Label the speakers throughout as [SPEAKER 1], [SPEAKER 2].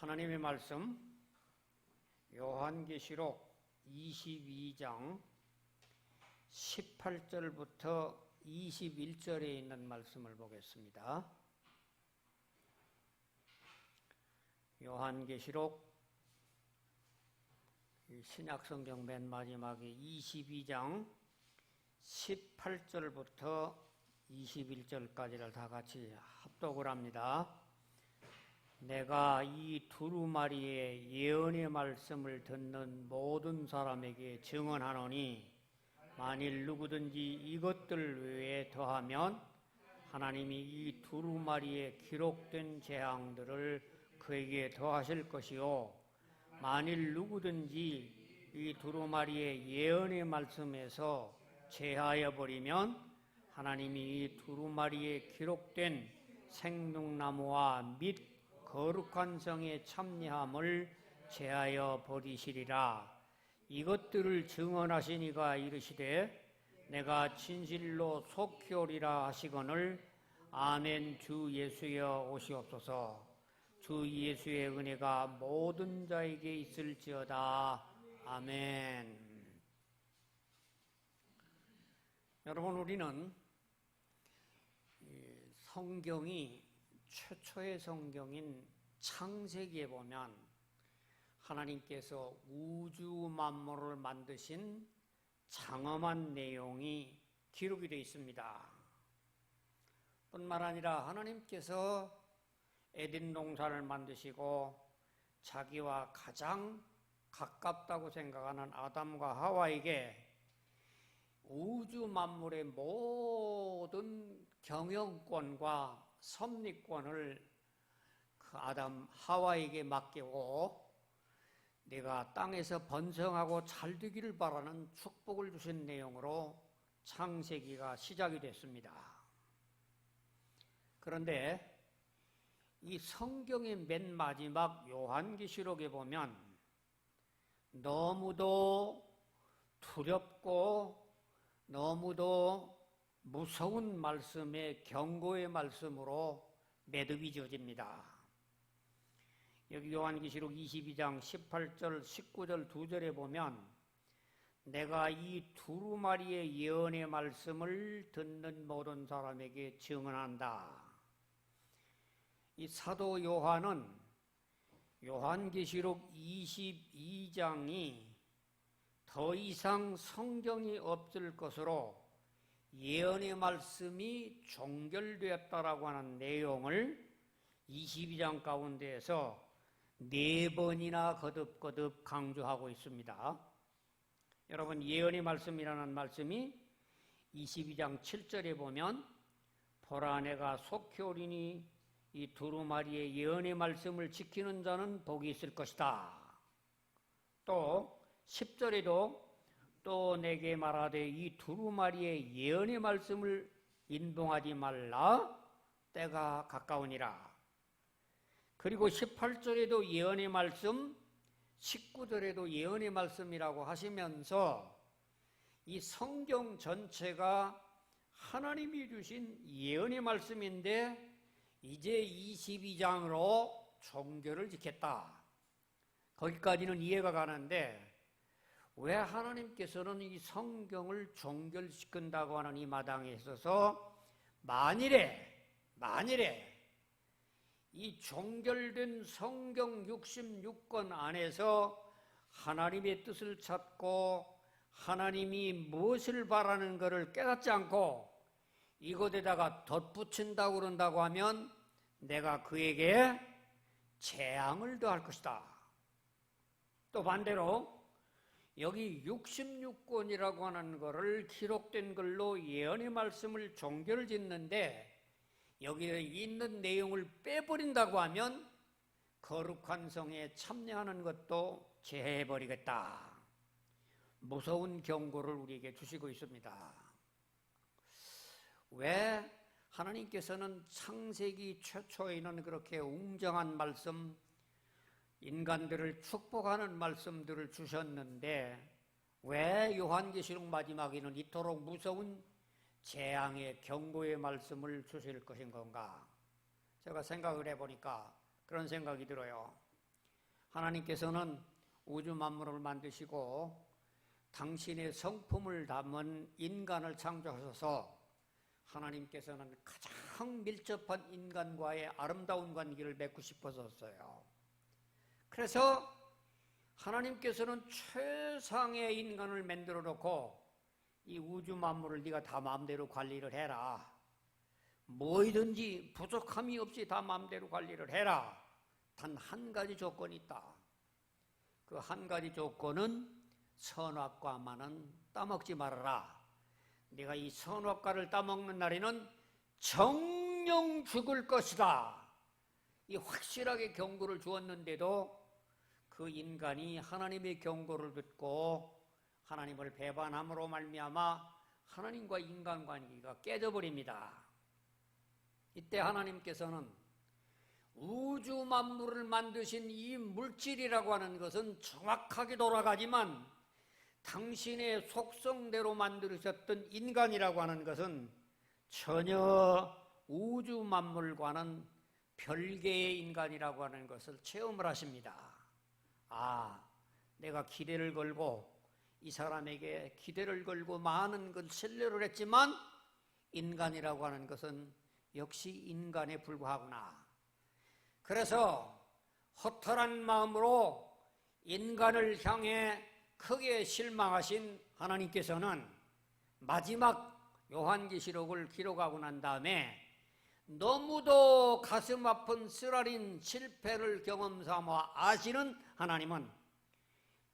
[SPEAKER 1] 하나님의 말씀 요한계시록 22장 18절부터 21절에 있는 말씀을 보겠습니다. 요한계시록 신약성경 맨 마지막에 22장 18절부터 21절까지를 다 같이 합독을 합니다. 내가 이 두루마리의 예언의 말씀을 듣는 모든 사람에게 증언하노니 만일 누구든지 이것들 외에 더하면 하나님이 이 두루마리에 기록된 재앙들을 그에게 더하실 것이요 만일 누구든지 이 두루마리의 예언의 말씀에서 제하여 버리면 하나님이 이 두루마리에 기록된 생명나무와 및 거룩한 성의 참여함을 제하여 버리시리라. 이것들을 증언하신 이가 이르시되 내가 진실로 속히 오리라 하시거늘 아멘. 주 예수여 오시옵소서. 주 예수의 은혜가 모든 자에게 있을지어다. 아멘. 여러분, 우리는 성경이 최초의 성경인 창세기에 보면 하나님께서 우주 만물을 만드신 장엄한 내용이 기록이 되어 있습니다. 뿐만 아니라 하나님께서 에덴 동산을 만드시고 자기와 가장 가깝다고 생각하는 아담과 하와에게 우주 만물의 모든 경영권과 섭리권을 그 아담 하와에게 맡기고 내가 땅에서 번성하고 잘되기를 바라는 축복을 주신 내용으로 창세기가 시작이 됐습니다. 그런데 이 성경의 맨 마지막 요한계시록에 보면 너무도 두렵고 너무도 무서운 말씀의 경고의 말씀으로 매듭이 지어집니다. 여기 요한계시록 22장 18절, 19절 두 절에 보면 내가 이 두루마리의 예언의 말씀을 듣는 모든 사람에게 증언한다. 이 사도 요한은 요한계시록 22장이 더 이상 성경이 없을 것으로 예언의 말씀이 종결되었다라고 하는 내용을 22장 가운데에서 4번이나 거듭거듭 강조하고 있습니다. 여러분, 예언의 말씀이라는 말씀이 22장 7절에 보면 보라 내가 속히 오리니 이 두루마리의 예언의 말씀을 지키는 자는 복이 있을 것이다. 또 10절에도 또 내게 말하되 이 두루마리의 예언의 말씀을 인봉하지 말라. 때가 가까우니라. 그리고 18절에도 예언의 말씀, 19절에도 예언의 말씀이라고 하시면서 이 성경 전체가 하나님이 주신 예언의 말씀인데 이제 22장으로 종결을 짓겠다. 거기까지는 이해가 가는데 왜 하나님께서는 이 성경을 종결시킨다고 하는 이 마당에 있어서 만일에 이 종결된 성경 66권 안에서 하나님의 뜻을 찾고 하나님이 무엇을 바라는 것을 깨닫지 않고 이것에다가 덧붙인다고 그런다고 하면 내가 그에게 재앙을 더할 것이다. 또 반대로 여기 66권이라고 하는 것을 기록된 걸로 예언의 말씀을 종결을 짓는데 여기에 있는 내용을 빼버린다고 하면 거룩한 성에 참여하는 것도 제해버리겠다. 무서운 경고를 우리에게 주시고 있습니다. 왜 하나님께서는 창세기 최초에는 그렇게 웅장한 말씀, 인간들을 축복하는 말씀들을 주셨는데 왜 요한계시록 마지막에는 이토록 무서운 재앙의 경고의 말씀을 주실 것인 건가? 제가 생각을 해보니까 그런 생각이 들어요. 하나님께서는 우주 만물을 만드시고 당신의 성품을 담은 인간을 창조하셔서 하나님께서는 가장 밀접한 인간과의 아름다운 관계를 맺고 싶어졌어요. 그래서 하나님께서는 최상의 인간을 만들어 놓고 이 우주 만물을 네가 다 마음대로 관리를 해라. 뭐이든지 부족함이 없이 다 마음대로 관리를 해라. 단 한 가지 조건이 있다. 그 한 가지 조건은 선악과만은 따먹지 말아라. 네가 이 선악과를 따먹는 날에는 정령 죽을 것이다. 이 확실하게 경고를 주었는데도 그 인간이 하나님의 경고를 듣고 하나님을 배반함으로 말미암아 하나님과 인간 관계가 깨져버립니다. 이때 하나님께서는 우주 만물을 만드신 이 물질이라고 하는 것은 정확하게 돌아가지만 당신의 속성대로 만들으셨던 인간이라고 하는 것은 전혀 우주 만물과는 별개의 인간이라고 하는 것을 체험을 하십니다. 아, 내가 기대를 걸고 이 사람에게 기대를 걸고 많은 걸 신뢰를 했지만 인간이라고 하는 것은 역시 인간에 불과하구나. 그래서 허탈한 마음으로 인간을 향해 크게 실망하신 하나님께서는 마지막 요한계시록을 기록하고 난 다음에 너무도 가슴 아픈 쓰라린 실패를 경험삼아 아시는 하나님은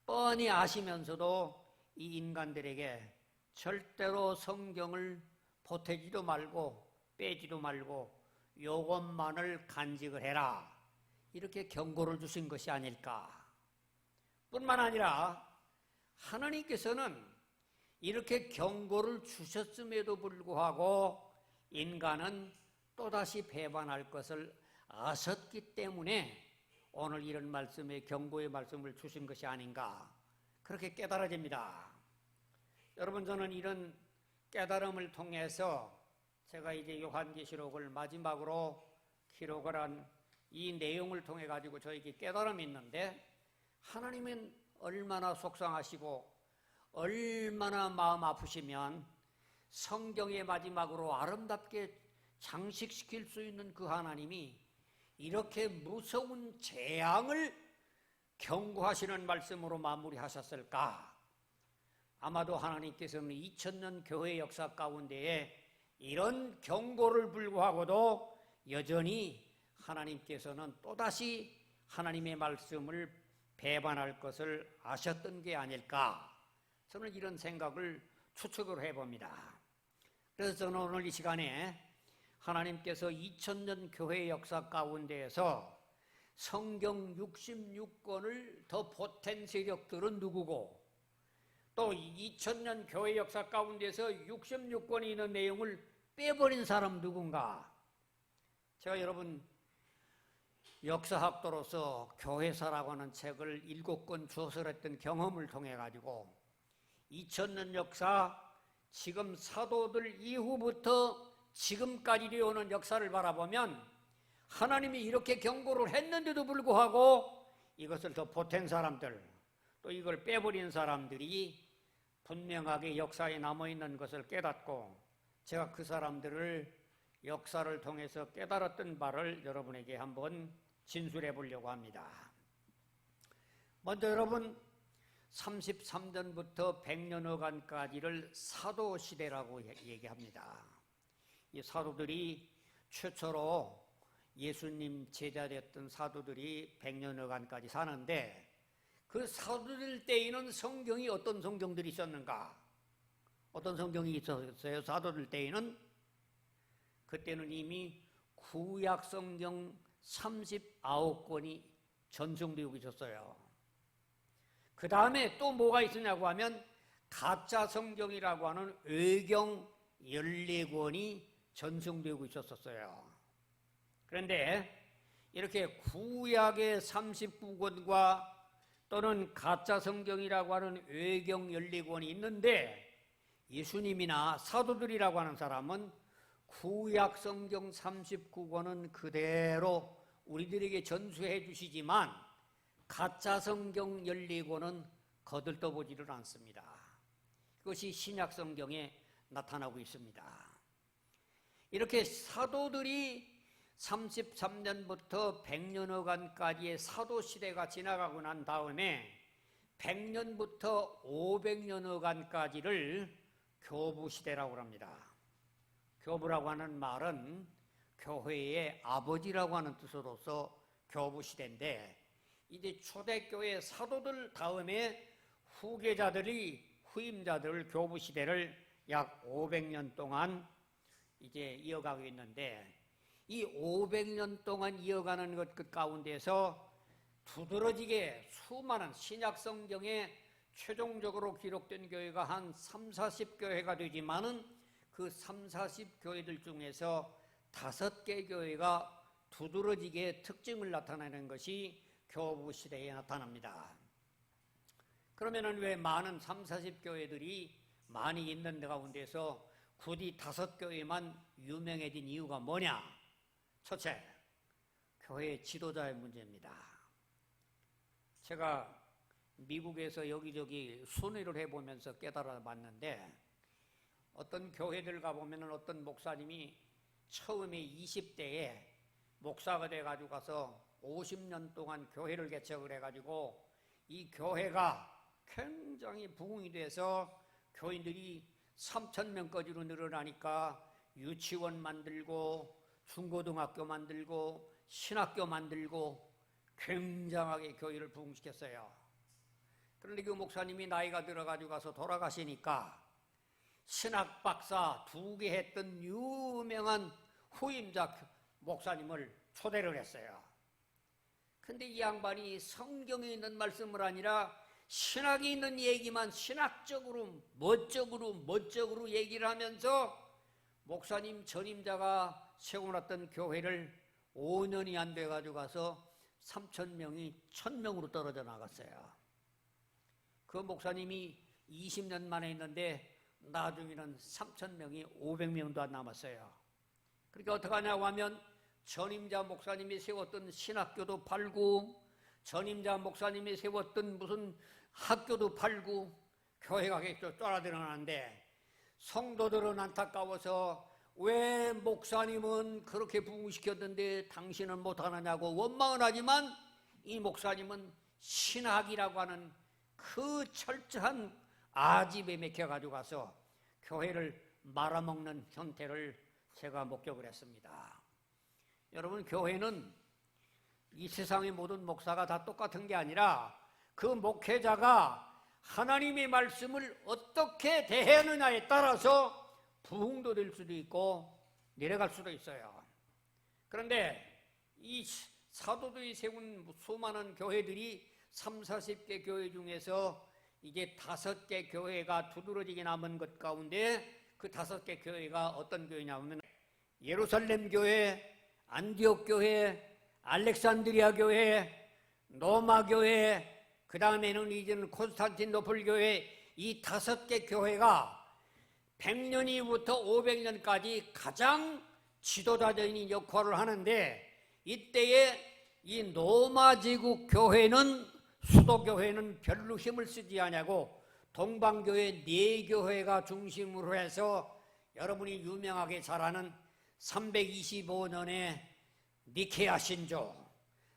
[SPEAKER 1] 뻔히 아시면서도 이 인간들에게 절대로 성경을 보태지도 말고 빼지도 말고 요것만을 간직을 해라. 이렇게 경고를 주신 것이 아닐까. 뿐만 아니라 하나님께서는 이렇게 경고를 주셨음에도 불구하고 인간은 또다시 배반할 것을 아셨기 때문에 오늘 이런 말씀에 경고의 말씀을 주신 것이 아닌가 그렇게 깨달아집니다. 여러분, 저는 이런 깨달음을 통해서 제가 이제 요한계시록을 마지막으로 기록을 한 이 내용을 통해 가지고 저에게 깨달음이 있는데 하나님은 얼마나 속상하시고 얼마나 마음 아프시면 성경의 마지막으로 아름답게 장식시킬 수 있는 그 하나님이 이렇게 무서운 재앙을 경고하시는 말씀으로 마무리하셨을까? 아마도 하나님께서는 2000년 교회 역사 가운데에 이런 경고를 불구하고도 여전히 하나님께서는 또다시 하나님의 말씀을 배반할 것을 아셨던 게 아닐까? 저는 이런 생각을 추측을 해봅니다. 그래서 저는 오늘 이 시간에 하나님께서 2000년 교회 역사 가운데에서 성경 66권을 더 보탠 세력들은 누구고 또 2000년 교회 역사 가운데서 66권이 있는 내용을 빼버린 사람 누군가? 제가 여러분 역사학도로서 교회사라고 하는 책을 7권 주설했던 경험을 통해 가지고 2000년 역사 지금 사도들 이후부터 지금까지 이어오는 역사를 바라보면 하나님이 이렇게 경고를 했는데도 불구하고 이것을 더 보탠 사람들 또 이걸 빼버린 사람들이 분명하게 역사에 남아있는 것을 깨닫고 제가 그 사람들을 역사를 통해서 깨달았던 바를 여러분에게 한번 진술해 보려고 합니다. 먼저 여러분 33년부터 100년여간까지를 사도시대라고 얘기합니다. 이 사도들이 최초로 예수님 제자됐던 사도들이 100년여간까지 사는데 그 사도들 때에는 성경이 어떤 성경들이 있었는가? 어떤 성경이 있었어요? 사도들 때에는 그때는 이미 구약 성경 39권이 전송되고 있었어요. 그 다음에 또 뭐가 있었냐고 하면 가짜 성경이라고 하는 외경 14권이 전송되고 있었어요. 그런데 이렇게 구약의 39권과 또는 가짜 성경이라고 하는 외경 14권이 있는데 예수님이나 사도들이라고 하는 사람은 구약 성경 39권은 그대로 우리들에게 전수해 주시지만 가짜 성경 열리고는 거들떠보지를 않습니다. 그것이 신약 성경에 나타나고 있습니다. 이렇게 사도들이 33년부터 100년여간까지의 사도시대가 지나가고 난 다음에 100년부터 500년여간까지를 교부시대라고 합니다. 교부라고 하는 말은 교회의 아버지라고 하는 뜻으로서 교부시대인데, 이제 초대교회 사도들 다음에 후임자들 교부시대를 약 500년 동안 이제 이어가고 있는데, 이 500년 동안 이어가는 것 가운데서 두드러지게 수많은 신약 성경에 최종적으로 기록된 교회가 한 30-40교회가 되지만은 그 30-40교회들 중에서 5개 교회가 두드러지게 특징을 나타내는 것이 교부시대에 나타납니다. 그러면은 왜 많은 30-40교회들이 많이 있는 데 가운데서 굳이 5교회만 유명해진 이유가 뭐냐? 첫째, 교회 지도자의 문제입니다. 제가 미국에서 여기저기 순회를 해보면서 깨달아 봤는데, 어떤 교회들 가보면 어떤 목사님이 처음에 20대에 목사가 돼가지고 가서 50년 동안 교회를 개척을 해가지고 이 교회가 굉장히 부흥이 돼서 교인들이 3,000명까지로 늘어나니까 유치원 만들고 중고등학교 만들고 신학교 만들고 굉장하게 교회를 부흥시켰어요. 그런데 그 목사님이 나이가 들어가지고 가서 돌아가시니까 신학 박사 2개 했던 유명한 후임자 목사님을 초대를 했어요. 근데 이 양반이 성경에 있는 말씀을 아니라 신학에 있는 얘기만 신학적으로 멋적으로 얘기를 하면서 목사님 전임자가 세워놨던 교회를 5년이 안 돼가지고 가서 3,000명이 1,000명으로 떨어져 나갔어요. 그 목사님이 20년 만에 했는데 나중에는 3,000명이 500명도 안 남았어요. 그러니까 어떻게 하냐고 하면 전임자 목사님이 세웠던 신학교도 팔고 전임자 목사님이 세웠던 무슨 학교도 팔고 교회가 계속 쫄아들어가는데, 성도들은 안타까워서 왜 목사님은 그렇게 부흥시켰는데 당신은 못하느냐고 원망을 하지만, 이 목사님은 신학이라고 하는 그 철저한 아집에 맥혀가지고 가서 교회를 말아먹는 형태를 제가 목격을 했습니다. 여러분, 교회는 이 세상의 모든 목사가 다 똑같은 게 아니라 그 목회자가 하나님의 말씀을 어떻게 대하느냐에 따라서 부흥도 될 수도 있고 내려갈 수도 있어요. 그런데 이 사도들이 세운 수많은 교회들이 30-40개 교회 중에서 이제 5개 교회가 두드러지게 남은 것 가운데 그 5개 교회가 어떤 교회냐면 예루살렘 교회, 안디옥 교회, 알렉산드리아 교회, 로마 교회, 그 다음에는 이제는 콘스탄티노플 교회, 이 5개 교회가 100년 이후부터 500년까지 가장 지도자적인 역할을 하는데, 이때에 이 로마 제국 교회는, 수도교회는 별로 힘을 쓰지 않냐고 동방교회 4교회가 중심으로 해서 여러분이 유명하게 잘 아는 325년에 니케아 신조,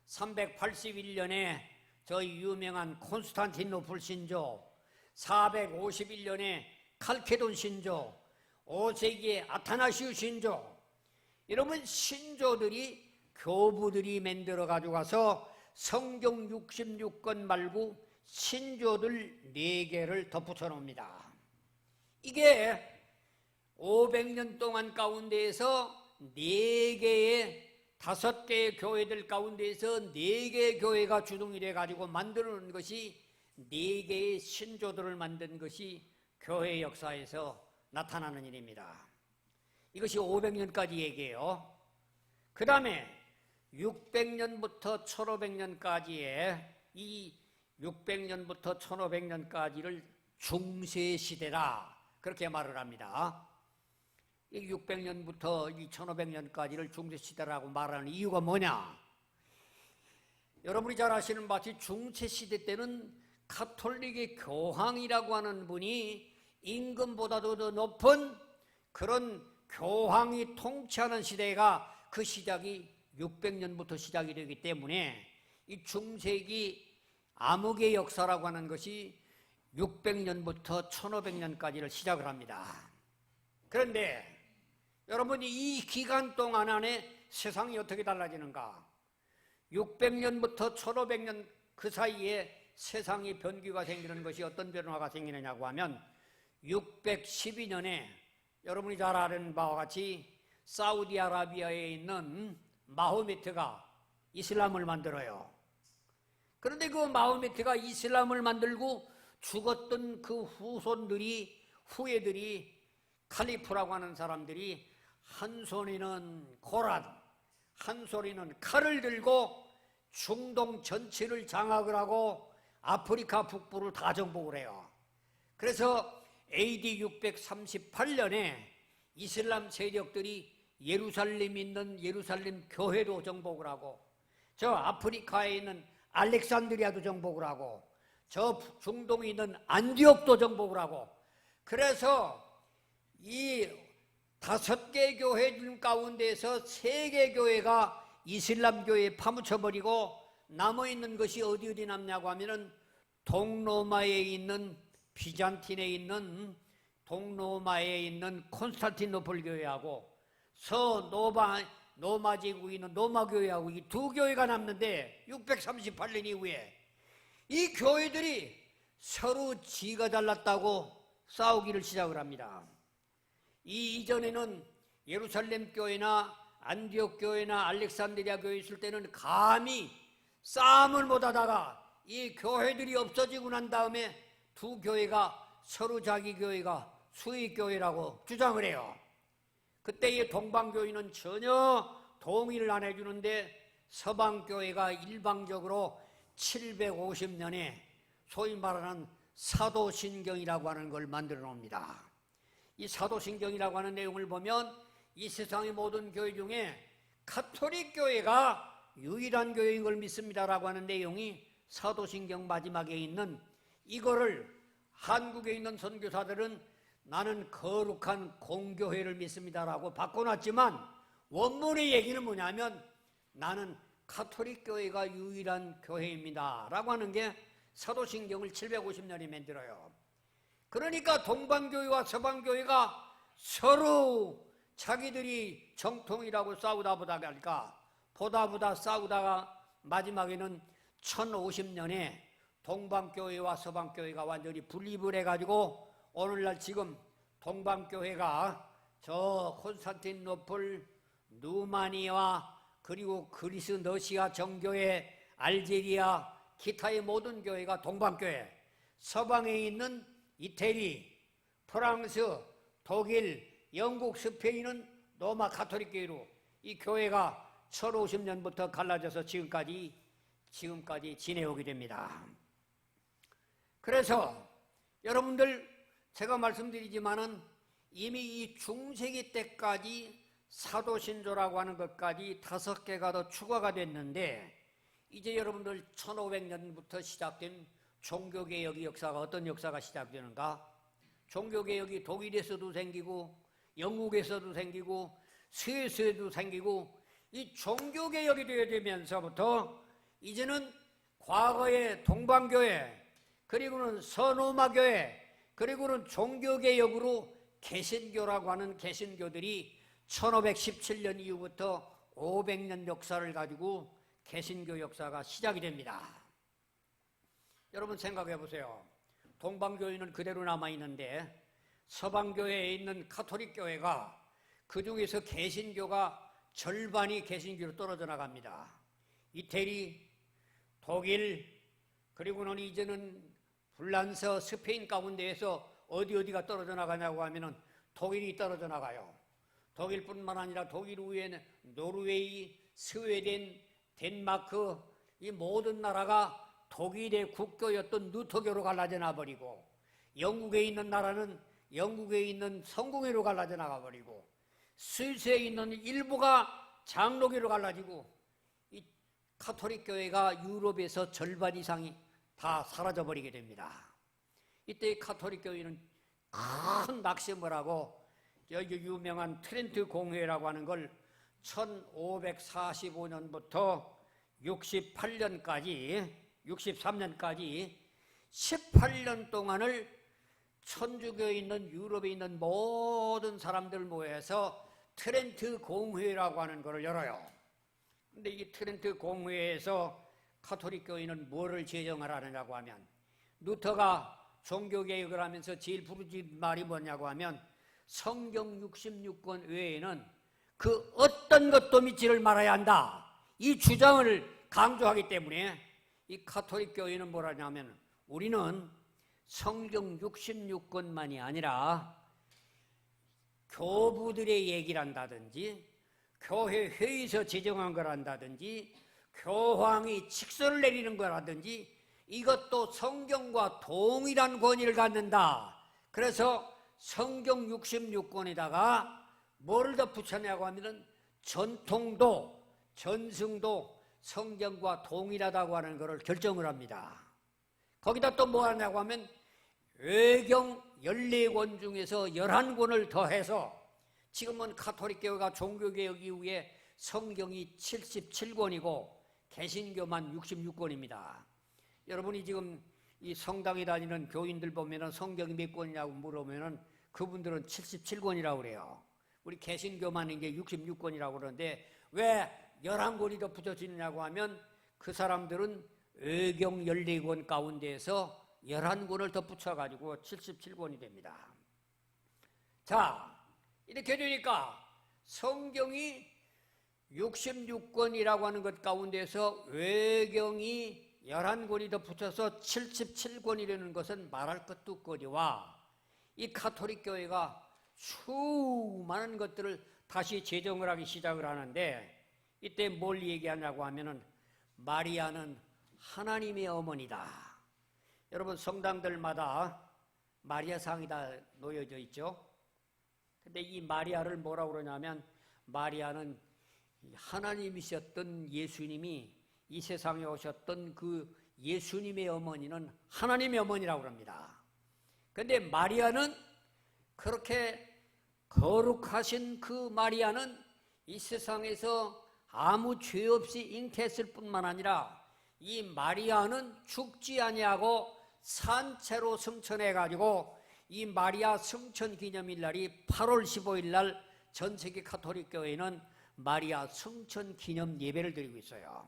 [SPEAKER 1] 381년에 저희 유명한 콘스탄티노플 신조, 451년에 칼케돈 신조, 5세기의 아타나시우 신조, 이러면 신조들이 교부들이 만들어 가지고 가서 성경 66권 말고 신조들 4개를 덧붙여 놓습니다. 이게 500년 동안 가운데에서 4개의 5개의 교회들 가운데에서 4개의 교회가 주동이 돼가지고 만들어 놓은 것이 4개의 신조들을 만든 것이 교회 역사에서 나타나는 일입니다. 이것이 500년까지 얘기해요. 그 다음에 600년부터 1500년까지의 이 600년부터 1500년까지를 중세시대라 그렇게 말을 합니다. 이 600년부터 이 1500년까지를 중세시대라고 말하는 이유가 뭐냐? 여러분이 잘 아시는 바같이 중세시대 때는 가톨릭의 교황이라고 하는 분이 임금보다도 더 높은 그런 교황이 통치하는 시대가 그 시작이 600년부터 시작이 되기 때문에 이 중세기 암흑의 역사라고 하는 것이 600년부터 1500년까지를 시작을 합니다. 그런데 여러분, 이 기간 동안 안에 세상이 어떻게 달라지는가? 600년부터 1500년 그 사이에 세상이 변규가 생기는 것이 어떤 변화가 생기느냐고 하면 612년에 여러분이 잘 아는 바와 같이 사우디아라비아에 있는 마호메트가 이슬람을 만들어요. 그런데 그 마호메트가 이슬람을 만들고 죽었던 그 후예들이 칼리프라고 하는 사람들이 한 손에는 고란, 한 손에는 칼을 들고 중동 전체를 장악을 하고 아프리카 북부를 다 정복을 해요. 그래서 AD 638년에 이슬람 세력들이 예루살렘에 있는 예루살렘 교회도 정복을 하고 저 아프리카에 있는 알렉산드리아도 정복을 하고 저 중동에 있는 안디옥도 정복을 하고 그래서 이 5개 교회 가운데에서 3개 교회가 이슬람 교회에 파묻혀버리고 남아있는 것이 어디 남냐고 하면은 동로마에 있는 비잔틴에 있는 동로마에 있는 콘스탄티노플 교회하고 서노마 제국에 있는 노마 교회하고 이 두 교회가 남는데 638년 이후에 이 교회들이 서로 지가 달랐다고 싸우기를 시작을 합니다. 이 이전에는 예루살렘 교회나 안디옥 교회나 알렉산드리아 교회 있을 때는 감히 싸움을 못하다가 이 교회들이 없어지고 난 다음에 두 교회가 서로 자기 교회가 수익교회라고 주장을 해요. 그때의 동방교회는 전혀 동의를 안 해주는데 서방교회가 일방적으로 750년에 소위 말하는 사도신경이라고 하는 걸 만들어 놓습니다. 이 사도신경이라고 하는 내용을 보면 이 세상의 모든 교회 중에 가톨릭 교회가 유일한 교회인 걸 믿습니다라고 하는 내용이 사도신경 마지막에 있는 이거를 한국에 있는 선교사들은 나는 거룩한 공교회를 믿습니다라고 바꿔놨지만 원문의 얘기는 뭐냐면 나는 가톨릭 교회가 유일한 교회입니다 라고 하는 게 사도신경을 750년에 만들어요. 그러니까 동방교회와 서방교회가 서로 자기들이 정통이라고 싸우다 보다 싸우다가 마지막에는 1050년에 동방교회와 서방교회가 완전히 분립을 해가지고 오늘날 지금 동방교회가 저 콘스탄티노플, 누마니아 그리고 그리스 러시아 정교회, 알제리아 기타의 모든 교회가 동방교회, 서방에 있는 이태리, 프랑스, 독일, 영국, 스페인은 로마 가톨릭 교회로 이 교회가 1050년부터 갈라져서 지금까지 지내오게 됩니다. 그래서 여러분들 제가 말씀드리지만은 이미 이 중세기 때까지 사도신조라고 하는 것까지 5개가 더 추가가 됐는데 이제 여러분들 1500년부터 시작된 종교개혁의 역사가 어떤 역사가 시작되는가? 종교개혁이 독일에서도 생기고 영국에서도 생기고 스위스에도 생기고 이 종교개혁이 되면서부터 이제는 과거의 동방교회 그리고는 서노마교회 그리고는 종교개혁으로 개신교라고 하는 개신교들이 1517년 이후부터 500년 역사를 가지고 개신교 역사가 시작이 됩니다. 여러분 생각해 보세요. 동방교회는 그대로 남아있는데 서방교회에 있는 가톨릭 교회가 그 중에서 개신교가 절반이 개신교로 떨어져 나갑니다. 이태리, 독일, 그리고는 이제는 불란서, 스페인 가운데에서 어디가 떨어져 나가냐고 하면은 독일이 떨어져 나가요. 독일뿐만 아니라 독일 후에는 노르웨이, 스웨덴, 덴마크 이 모든 나라가 독일의 국교였던 루터교로 갈라져 나버리고 영국에 있는 나라는 영국에 있는 성공회로 갈라져 나가버리고 스위스에 있는 일부가 장로교로 갈라지고 이 가톨릭 교회가 유럽에서 절반 이상이 다 사라져버리게 됩니다. 이때 가톨릭 교회는 큰 낙심을 하고 여기 유명한 트렌트 공회라고 하는 걸 1545년부터 63년까지 18년 동안을 천주교에 있는 유럽에 있는 모든 사람들 모여서 트렌트 공회라고 하는 것을 열어요. 근데 이 트렌트 공회에서 가톨릭 교회는 뭐를 제정을 하느냐고 하면, 루터가 종교개혁을 하면서 제일 부르짖은 말이 뭐냐고 하면 성경 66권 외에는 그 어떤 것도 믿지를 말아야 한다, 이 주장을 강조하기 때문에 이 가톨릭 교회는 뭐라냐면, 우리는 성경 66권만이 아니라 교부들의 얘기를 한다든지 교회 회의에서 제정한 거란다든지 교황이 칙서를 내리는 거라든지 이것도 성경과 동일한 권위를 갖는다. 그래서 성경 66권에다가 뭐를 더 붙였냐고 하면 전통도 전승도 성경과 동일하다고 하는 것을 결정을 합니다. 거기다 또 뭐 하냐고 하면 외경 14권 중에서 11권을 더해서, 지금은 가톨릭 교회가 종교개혁 이후에 성경이 77권이고 개신교만 66권입니다. 여러분이 지금 이 성당에 다니는 교인들 보면은 성경이 몇 권이냐고 물으면은 그분들은 77권이라고 그래요. 우리 개신교만 이게 66권이라고 그러는데 왜 11권이 더 붙여지느냐고 하면 그 사람들은 외경 14권 가운데에서 11권을 더 붙여가지고 77권이 됩니다. 자, 이렇게 되니까 성경이 66권이라고 하는 것 가운데서 외경이 11권이 더 붙여서 77권이라는 것은 말할 것도 없거니와 이 가톨릭 교회가 수많은 것들을 다시 제정을 하기 시작을 하는데, 이때 뭘 얘기하냐고 하면은 마리아는 하나님의 어머니다. 여러분 성당들마다 마리아상이 다 놓여져 있죠. 근데 이 마리아를 뭐라고 그러냐면, 마리아는 하나님이셨던 예수님이 이 세상에 오셨던 그 예수님의 어머니는 하나님의 어머니라고 합니다. 그런데 마리아는 그렇게 거룩하신 그 마리아는 이 세상에서 아무 죄 없이 잉태했을 뿐만 아니라 이 마리아는 죽지 아니하고 산채로 승천해가지고 이 마리아 승천 기념일 날이 8월 15일 날 전 세계 가톨릭 교회는 마리아 승천 기념 예배를 드리고 있어요.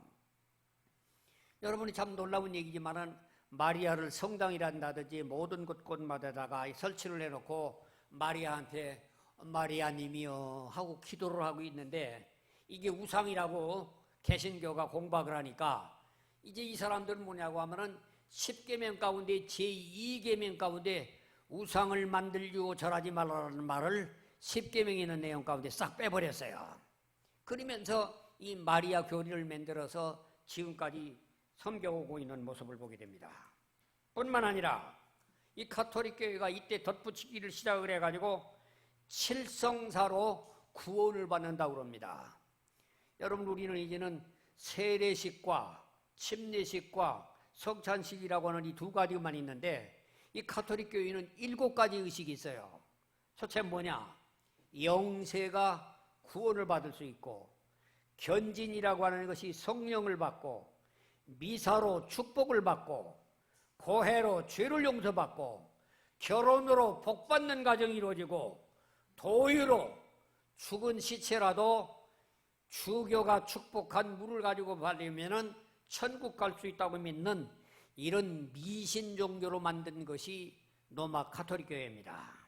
[SPEAKER 1] 여러분이 참 놀라운 얘기지만은 마리아를 성당이란다든지 모든 곳곳마다다가 설치를 해놓고 마리아한테 마리아님이여 하고 기도를 하고 있는데, 이게 우상이라고 개신교가 공박을 하니까 이제 이 사람들은 뭐냐고 하면은 10계명 가운데 제2계명 가운데 우상을 만들고 절하지 말라는 말을 10계명에 있는 내용 가운데 싹 빼버렸어요. 그러면서 이 마리아 교리를 만들어서 지금까지 섬겨오고 있는 모습을 보게 됩니다. 뿐만 아니라 이 가톨릭 교회가 이때 덧붙이기를 시작을 해가지고 칠성사로 구원을 받는다고 합니다. 여러분, 우리는 이제는 세례식과 침례식과 성찬식이라고 하는 이 두 가지만 있는데, 이 가톨릭 교회는 7가지 의식이 있어요. 첫째 뭐냐? 영세가 구원을 받을 수 있고, 견진이라고 하는 것이 성령을 받고, 미사로 축복을 받고, 고해로 죄를 용서받고, 결혼으로 복받는 가정이 이루어지고, 도유로 죽은 시체라도 주교가 축복한 물을 가지고 받으면은 천국 갈 수 있다고 믿는 이런 미신 종교로 만든 것이 로마 가톨릭 교회입니다.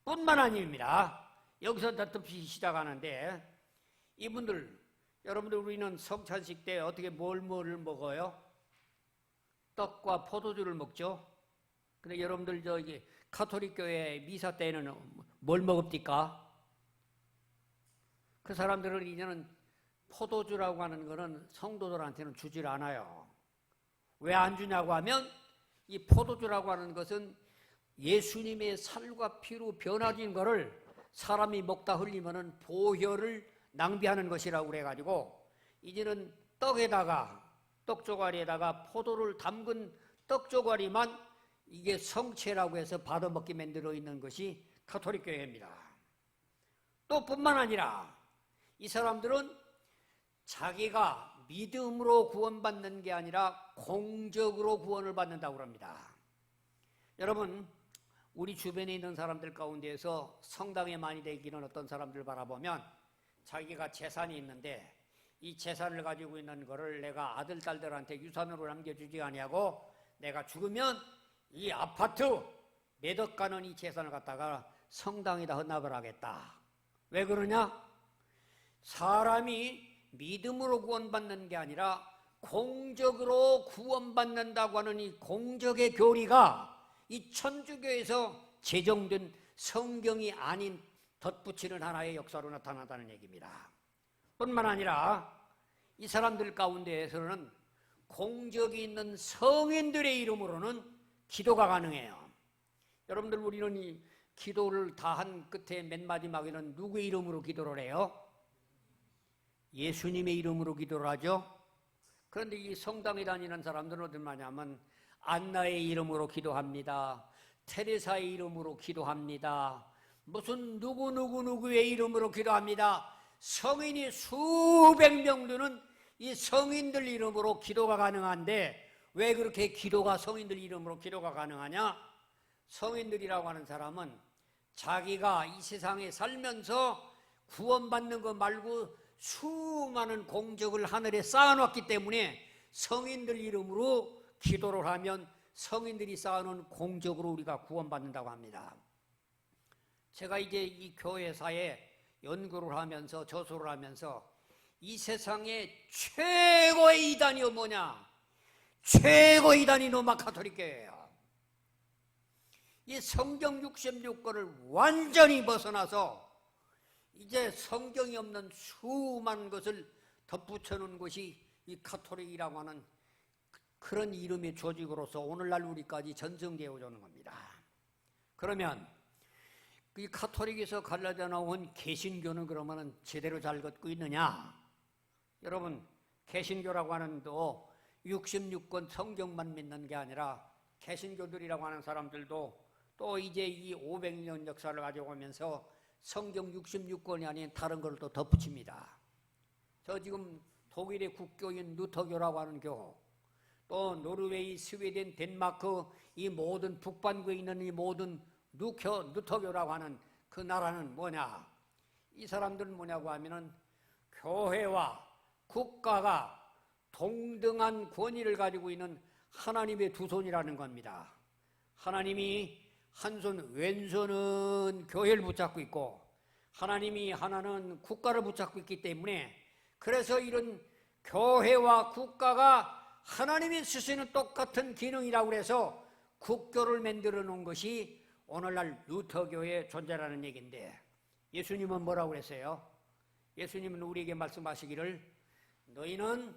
[SPEAKER 1] 뿐만 아닙니다. 여기서 덧붙이기 시작하는데, 이분들, 여러분들 우리는 성찬식 때 어떻게 뭐를 먹어요? 떡과 포도주를 먹죠. 근데 여러분들 저기 가톨릭 교회 미사 때는 뭘 먹읍니까? 그 사람들은 이제는 포도주라고 하는 거는 성도들한테는 주질 않아요. 왜 안 주냐고 하면, 이 포도주라고 하는 것은 예수님의 살과 피로 변화진 거를 사람이 먹다 흘리면은 보혈을 낭비하는 것이라고 그래가지고 이제는 떡조가리에다가 포도를 담근 떡조가리만 이게 성체라고 해서 받아먹게 만들어 있는 것이 가톨릭 교회입니다. 또 뿐만 아니라 이 사람들은 자기가 믿음으로 구원받는 게 아니라 공적으로 구원을 받는다고 합니다. 여러분, 우리 주변에 있는 사람들 가운데에서 성당에 많이 다니는 어떤 사람들 바라보면 자기가 재산이 있는데 이 재산을 가지고 있는 거를 내가 아들, 딸들한테 유산으로 남겨주지 아니하고 내가 죽으면 이 아파트 몇 억 가는 이 재산을 갖다가 성당에다 헌납을 하겠다. 왜 그러냐? 사람이 믿음으로 구원받는 게 아니라 공적으로 구원받는다고 하는 이 공적의 교리가 이 천주교에서 제정된 성경이 아닌 덧붙이는 하나의 역사로 나타난다는 얘기입니다. 뿐만 아니라 이 사람들 가운데에서는 공적이 있는 성인들의 이름으로는 기도가 가능해요. 여러분들, 우리는 이 기도를 다 한 끝에 맨 마지막에는 누구의 이름으로 기도를 해요? 예수님의 이름으로 기도를 하죠. 그런데 이 성당에 다니는 사람들은 어떤 말이냐면 안나의 이름으로 기도합니다. 테레사의 이름으로 기도합니다. 무슨 누구의 이름으로 기도합니다. 성인이 수백 명 되는 이 성인들 이름으로 기도가 가능한데 왜 그렇게 성인들 이름으로 기도가 가능하냐? 성인들이라고 하는 사람은 자기가 이 세상에 살면서 구원받는 것 말고 수많은 공적을 하늘에 쌓아놨기 때문에 성인들 이름으로 기도를 하면 성인들이 쌓아놓은 공적으로 우리가 구원받는다고 합니다. 제가 이제 이 교회사에 연구를 하면서 저술을 하면서 이 세상의 최고의 이단이 뭐냐? 최고의 이단이 로마 가톨릭 교회예요. 이 성경 66권을 완전히 벗어나서 이제 성경이 없는 수많은 것을 덧붙여 놓은 것이 이 가톨릭이라고 하는 그런 이름의 조직으로서 오늘날 우리까지 전승되어 오는 겁니다. 그러면 이 가톨릭에서 갈라져 나온 개신교는 그러면 제대로 잘 걷고 있느냐? 여러분, 개신교라고 하는 또 66권 성경만 믿는 게 아니라 개신교들이라고 하는 사람들도 또 이제 이 500년 역사를 가지고 오면서 성경 66권이 아닌 다른 걸 또 덧붙입니다. 저 지금 독일의 국교인 루터교라고 하는 교, 또 노르웨이, 스웨덴, 덴마크 이 모든 북반구에 있는 이 모든 루터교라고 하는 그 나라는 뭐냐? 이 사람들은 뭐냐고 하면은 교회와 국가가 동등한 권위를 가지고 있는 하나님의 두 손이라는 겁니다. 하나님이 한 손 왼손은 교회를 붙잡고 있고 하나님이 하나는 국가를 붙잡고 있기 때문에 그래서 이런 교회와 국가가 하나님이 쓰시는 똑같은 기능이라고 해서 국교를 만들어 놓은 것이 오늘날 루터교의 존재라는 얘기인데 예수님은 뭐라고 그랬어요? 예수님은 우리에게 말씀하시기를 너희는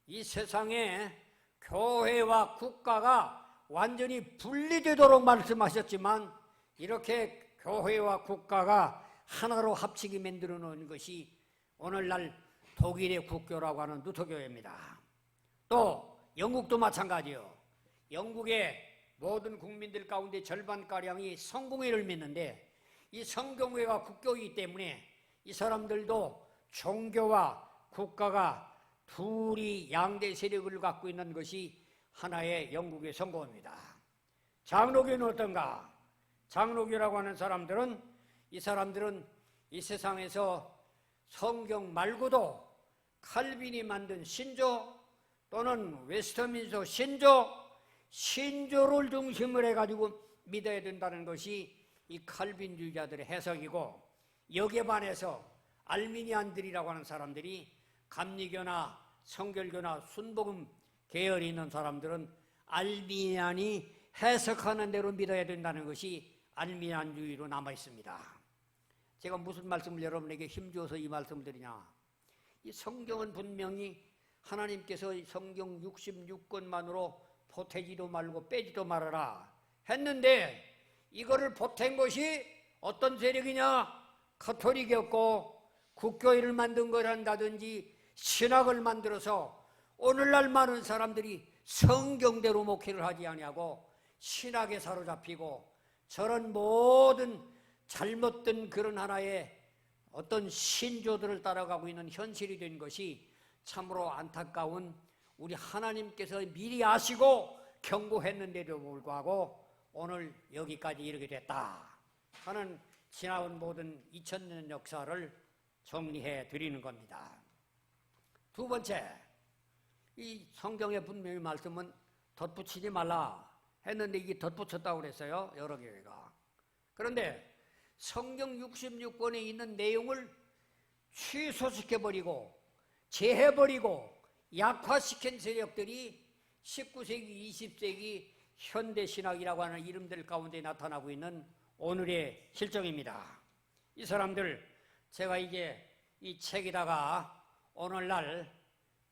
[SPEAKER 1] 이 세상에 교회와 국가가 완전히 분리되도록 말씀하셨지만 이렇게 교회와 국가가 하나로 합치게 만들어 놓은 것이 오늘날 독일의 국교라고 하는 루터교회입니다. 또 영국도 마찬가지요. 영국의 모든 국민들 가운데 절반가량이 성공회를 믿는데 이 성공회가 국교이기 때문에 이 사람들도 종교와 국가가 둘이 양대 세력을 갖고 있는 것이 하나의 영국의 선거입니다. 장로교는 어떤가? 장로교라고 하는 사람들은 이 세상에서 성경 말고도 칼빈이 만든 신조 또는 웨스트민스터 신조를 중심으로 해가지고 믿어야 된다는 것이 이 칼빈주의자들의 해석이고 여기에 반해서 알미니안들이라고 하는 사람들이 감리교나 성결교나 순복음 계열이 있는 사람들은 알미니안이 해석하는 대로 믿어야 된다는 것이 알미니안주의로 남아 있습니다. 제가 무슨 말씀을 여러분에게 힘주어서 이 말씀을 드리냐? 이 성경은 분명히 하나님께서 성경 66권만으로 보태지도 말고 빼지도 말아라 했는데 이거를 보탠 것이 어떤 세력이냐? 가톨릭이었고 국교회를 만든 거란다든지 신학을 만들어서 오늘날 많은 사람들이 성경대로 목회를 하지 아니하고 신학에 사로잡히고 저런 모든 잘못된 그런 하나의 어떤 신조들을 따라가고 있는 현실이 된 것이 참으로 안타까운, 우리 하나님께서 미리 아시고 경고했는데도 불구하고 오늘 여기까지 이르게 됐다 하는 지나온 모든 2000년 역사를 정리해 드리는 겁니다. 두 번째, 이 성경의 분명히 말씀은 덧붙이지 말라 했는데 이게 덧붙였다고 그랬어요, 여러 교회가. 그런데 성경 66권에 있는 내용을 취소시켜버리고 제해버리고 약화시킨 세력들이 19세기, 20세기 현대신학이라고 하는 이름들 가운데 나타나고 있는 오늘의 실정입니다. 이 사람들, 제가 이제 이 책에다가 오늘날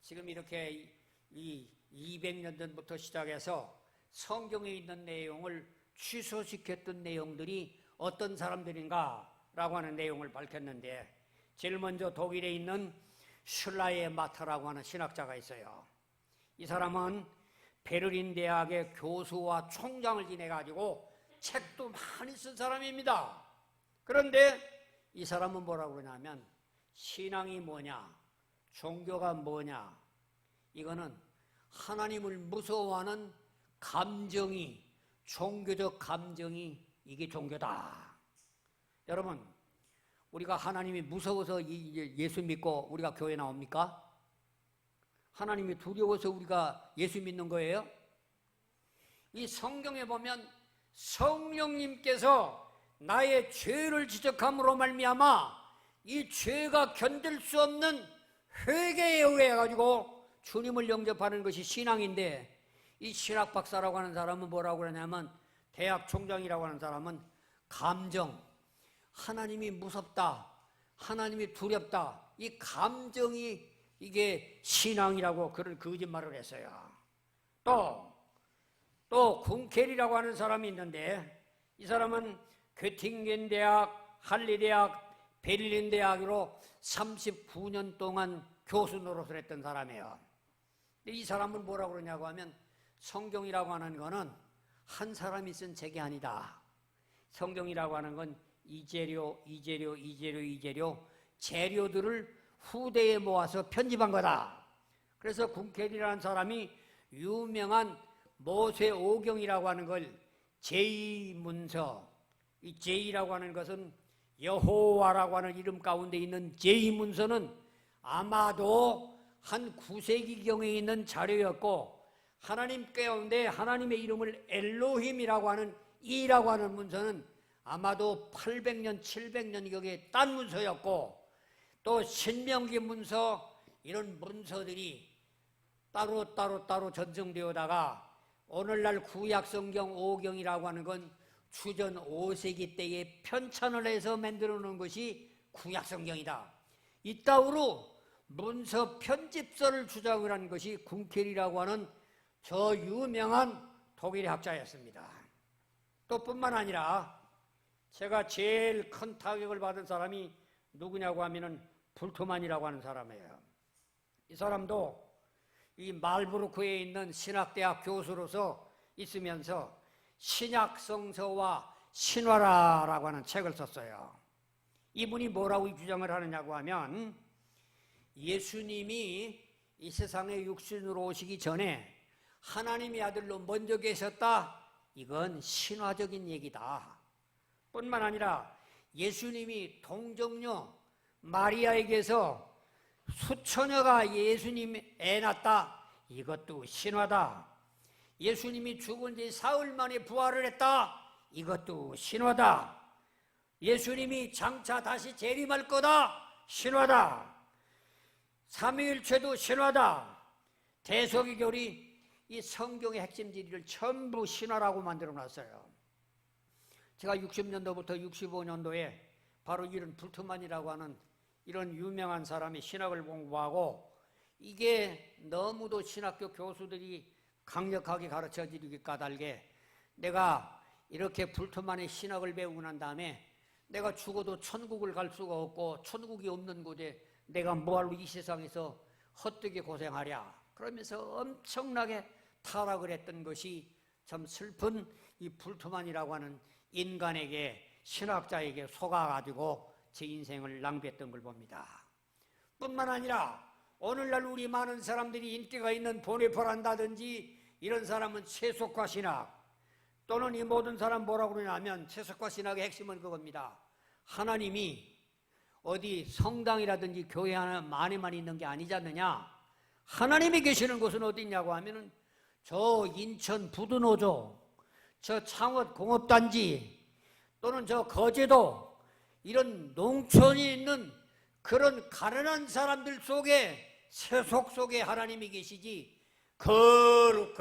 [SPEAKER 1] 지금 이렇게 이 200년 전부터 시작해서 성경에 있는 내용을 취소시켰던 내용들이 어떤 사람들인가라고 하는 내용을 밝혔는데, 제일 먼저 독일에 있는 슐라예 마타라고 하는 신학자가 있어요. 이 사람은 베를린 대학의 교수와 총장을 지내가지고 책도 많이 쓴 사람입니다. 그런데 이 사람은 뭐라고 그러냐면, 신앙이 뭐냐, 종교가 뭐냐, 이거는 하나님을 무서워하는 감정이, 종교적 감정이 이게 종교다. 여러분, 우리가 하나님이 무서워서 예수 믿고 우리가 교회 나옵니까? 하나님이 두려워서 우리가 예수 믿는 거예요? 이 성경에 보면 성령님께서 나의 죄를 지적함으로 말미암아 이 죄가 견딜 수 없는 회개에 의해 가지고 주님을 영접하는 것이 신앙인데, 이 신학 박사라고 하는 사람은 뭐라고 그러냐면, 대학 총장이라고 하는 사람은 감정, 하나님이 무섭다, 하나님이 두렵다, 이 감정이 이게 신앙이라고 그런 거짓말을 했어요. 또 군켈이라고 하는 사람이 있는데, 이 사람은 göttingen 대학, 할리 대학, 베를린 대학으로 39년 동안 교수 노릇을 했던 사람이에요. 근데 이 사람은 뭐라고 그러냐고 하면, 성경이라고 하는 거는 한 사람이 쓴 책이 아니다. 성경이라고 하는 건 이재료 재료들을 후대에 모아서 편집한 거다. 그래서 군켈이라는 사람이 유명한 모세오경이라고 하는 걸 제2문서, 이 제2라고 하는 것은 여호와라고 하는 이름 가운데 있는 제2문서는 아마도 한 9세기경에 있는 자료였고, 하나님 가운데 하나님의 이름을 엘로힘이라고 하는 이라고 하는 문서는 아마도 800년, 700년 격의 딴 문서였고, 또 신명기 문서, 이런 문서들이 따로 전승되어다가 오늘날 구약성경 5경이라고 하는 건 주전 5세기 때에 편찬을 해서 만들어 놓은 것이 구약성경이다. 이따위로 문서 편집서를 주장을 한 것이 군켈이라고 하는 저 유명한 독일의 학자였습니다. 또 뿐만 아니라 제가 제일 큰 타격을 받은 사람이 누구냐고 하면은 불트만이라고 하는 사람이에요. 이 사람도 이 말부르크에 있는 신학대학 교수로서 있으면서 신약성서와 신화라라고 하는 책을 썼어요. 이분이 뭐라고 주장을 하느냐고 하면, 예수님이 이 세상에 육신으로 오시기 전에 하나님의 아들로 먼저 계셨다, 이건 신화적인 얘기다. 뿐만 아니라 예수님이 동정녀 마리아에게서 수처녀가 예수님 애 낳았다, 이것도 신화다. 예수님이 죽은 지 사흘 만에 부활을 했다, 이것도 신화다. 예수님이 장차 다시 재림할 거다, 신화다. 삼위일체도 신화다. 대속이교리, 이 성경의 핵심지리를 전부 신화라고 만들어 놨어요. 제가 60년도부터 65년도에 바로 이런 불트만이라고 하는 이런 유명한 사람이 신학을 공부하고, 이게 너무도 신학교 교수들이 강력하게 가르쳐 주기 까닭에 내가 이렇게 불트만의 신학을 배우고 난 다음에 내가 죽어도 천국을 갈 수가 없고 천국이 없는 곳에 내가 뭐하러 이 세상에서 헛되게 고생하랴. 그러면서 엄청나게 타락을 했던 것이 참 슬픈 이 불투만이라고 하는 인간에게, 신학자에게 속아가지고 제 인생을 낭비했던 걸 봅니다. 뿐만 아니라 오늘날 우리 많은 사람들이 인기가 있는 보네퍼란다든지 이런 사람은 세속화 신학, 또는 이 모든 사람 뭐라고 그러냐면 세속화 신학의 핵심은 그겁니다. 하나님이 어디 성당이라든지 교회 하나 안에만 있는 게 아니지 않느냐. 하나님이 계시는 곳은 어디 있냐고 하면은 저 인천 부두노조, 저 창원 공업단지, 또는 저 거제도, 이런 농촌이 있는 그런 가난한 사람들 속에, 세속 속에 하나님이 계시지, 거룩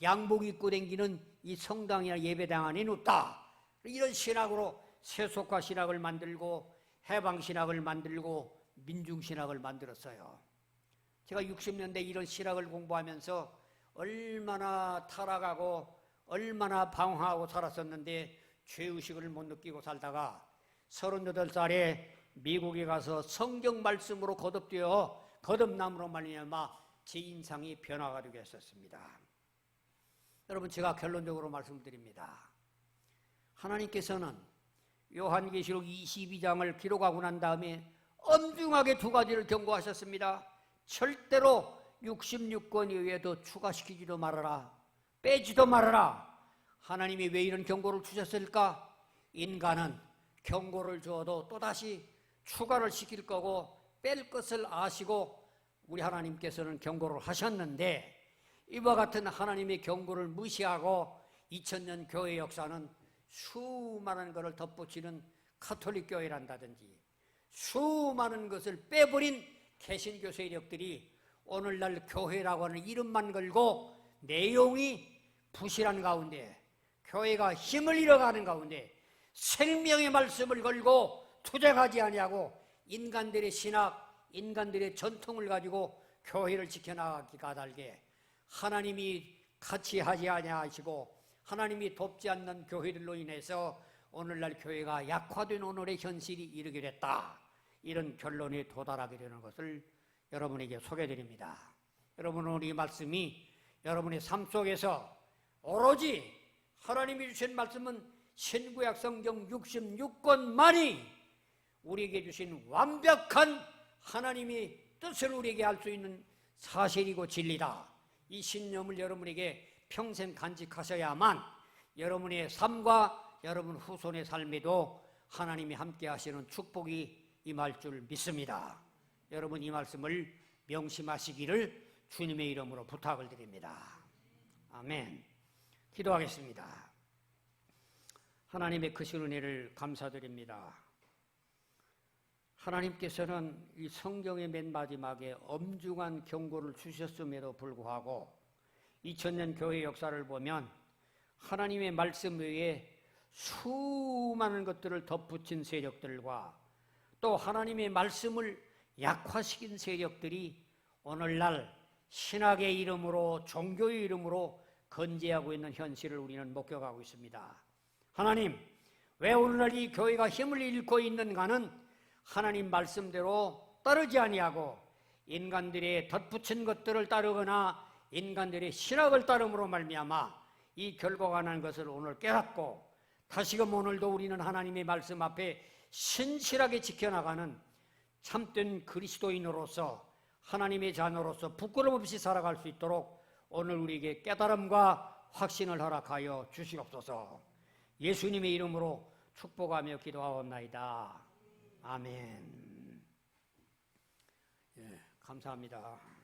[SPEAKER 1] 양복 입고 다니는 이 성당이나 예배당 안에 없다. 이런 신학으로 세속화 신학을 만들고 해방신학을 만들고 민중신학을 만들었어요. 제가 60년대 이런 신학을 공부하면서 얼마나 타락하고 얼마나 방황하고 살았었는데 죄의식을 못 느끼고 살다가 38살에 미국에 가서 성경 말씀으로 거듭남으로 말미암아 제 인상이 변화가 되게 했었습니다. 여러분, 제가 결론적으로 말씀드립니다. 하나님께서는 요한계시록 22장을 기록하고 난 다음에 엄중하게 두 가지를 경고하셨습니다. 절대로 66권 이외에도 추가시키지도 말아라, 빼지도 말아라. 하나님이 왜 이런 경고를 주셨을까? 인간은 경고를 주어도 또다시 추가를 시킬 거고 뺄 것을 아시고 우리 하나님께서는 경고를 하셨는데, 이와 같은 하나님의 경고를 무시하고 2000년 교회 역사는 수많은 것을 덧붙이는 가톨릭 교회란다든지 수많은 것을 빼버린 개신교 세력들이 오늘날 교회라고 하는 이름만 걸고 내용이 부실한 가운데, 교회가 힘을 잃어가는 가운데 생명의 말씀을 걸고 투쟁하지 아니하고 인간들의 신학, 인간들의 전통을 가지고 교회를 지켜나가기 까닭에 하나님이 같이 하지 아니하시고 하나님이 돕지 않는 교회들로 인해서 오늘날 교회가 약화된 오늘의 현실이 이르게 됐다. 이런 결론에 도달하게 되는 것을 여러분에게 소개해드립니다. 여러분, 오늘 이 말씀이 여러분의 삶 속에서 오로지 하나님이 주신 말씀은 신구약 성경 66권만이 우리에게 주신 완벽한 하나님의 뜻을 우리에게 알 수 있는 사실이고 진리다. 이 신념을 여러분에게 평생 간직하셔야만 여러분의 삶과 여러분 후손의 삶에도 하나님이 함께 하시는 축복이 임할 줄 믿습니다. 여러분, 이 말씀을 명심하시기를 주님의 이름으로 부탁을 드립니다. 아멘. 기도하겠습니다. 하나님의 크신 은혜를 감사드립니다. 하나님께서는 이 성경의 맨 마지막에 엄중한 경고를 주셨음에도 불구하고 2000년 교회 역사를 보면 하나님의 말씀 외에 수많은 것들을 덧붙인 세력들과 또 하나님의 말씀을 약화시킨 세력들이 오늘날 신학의 이름으로, 종교의 이름으로 건재하고 있는 현실을 우리는 목격하고 있습니다. 하나님, 왜 오늘날 이 교회가 힘을 잃고 있는가는 하나님 말씀대로 따르지 아니하고 인간들의 덧붙인 것들을 따르거나 인간들의 신학을 따름으로 말미암아 이 결과가 난 것을 오늘 깨닫고 다시금 오늘도 우리는 하나님의 말씀 앞에 신실하게 지켜나가는 참된 그리스도인으로서 하나님의 자녀로서 부끄럼 없이 살아갈 수 있도록 오늘 우리에게 깨달음과 확신을 허락하여 주시옵소서. 예수님의 이름으로 축복하며 기도하옵나이다. 아멘. 예, 감사합니다.